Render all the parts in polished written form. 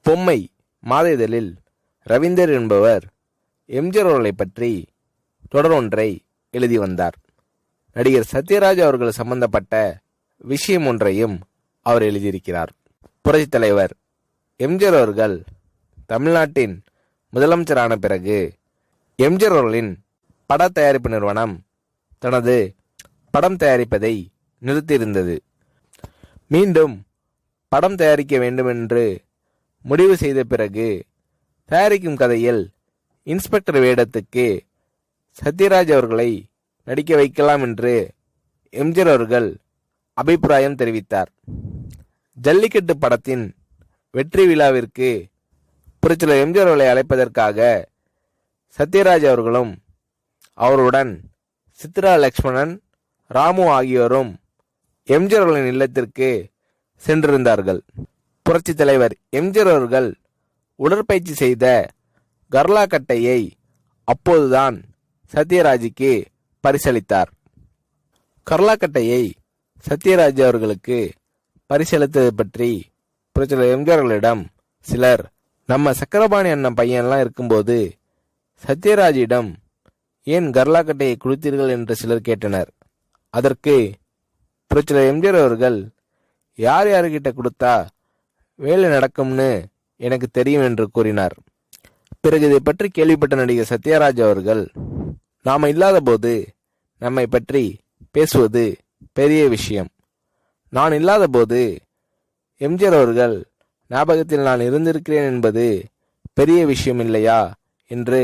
பொம்மை மாத இதழில் ரவீந்தர் என்பவர் எம்ஜிஆர் அவர்களை பற்றி தொடர் ஒன்றை எழுதி வந்தார். நடிகர் சத்யராஜ் அவர்கள் சம்பந்தப்பட்ட விஷயம் ஒன்றையும் அவர் எழுதியிருக்கிறார். புரட்சித் தலைவர் எம்ஜிஆர் அவர்கள் தமிழ்நாட்டின் முதலமைச்சரான பிறகு எம்ஜிஆர் அவர்களின் பட தயாரிப்பு நிறுவனம் தனது படம் தயாரிப்பதை நிறுத்தியிருந்தது. மீண்டும் படம் தயாரிக்க வேண்டும் என்று முடிவு செய்த பிறகு தயாரிக்கும் கதையில் இன்ஸ்பெக்டர் வேடத்துக்கு சத்யராஜ் அவர்களை நடிக்க வைக்கலாம் என்று எம்ஜிஆர் அவர்கள் அபிப்பிராயம் தெரிவித்தார். ஜல்லிக்கட்டு படத்தின் வெற்றி விழாவிற்கு புரட்சியாளர் எம்ஜிஆர் அவர்களை அழைப்பதற்காக சத்யராஜ் அவர்களும் அவருடன் சித்ரா லக்ஷ்மணன், ராமு ஆகியோரும் எம்ஜிஆர் அவர்களின் இல்லத்திற்கு சென்றிருந்தார்கள். புரட்சி தலைவர் எம்ஜிஆர் அவர்கள் உடற்பயிற்சி செய்த கர்லா கட்டையை அப்போதுதான் சத்யராஜுக்கு பரிசளித்தார். கர்லா கட்டையை சத்யராஜ் அவர்களுக்கு பரிசளித்தது பற்றி புரட்சியாளர் எம்ஜிஆர் அவர்களிடம் சிலர், நம்ம சக்கரபாணி அண்ணன் பையன்லாம் இருக்கும்போது சத்யராஜிடம் ஏன் கர்லா கட்டையை கொடுத்தீர்கள் என்று சிலர் கேட்டனர். அதற்கு புரட்சியாளர் எம்ஜிஆர் அவர்கள், யார் யாருக்கிட்ட கொடுத்தா வேலை நடக்கும்னு எனக்கு தெரியும் என்று கூறினார். பிறகு இதை பற்றி கேள்விப்பட்ட நடிகர் சத்யராஜ் அவர்கள், நாம இல்லாத போது நம்மை பற்றி பேசுவது பெரிய விஷயம், நான் இல்லாத போது எம்ஜிஆர் அவர்கள் ஞாபகத்தில் நான் இருந்திருக்கிறேன் என்பது பெரிய விஷயம் இல்லையா என்று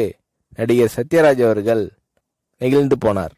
நடிகர் சத்யராஜ் அவர்கள் நெகிழ்ந்து போனார்.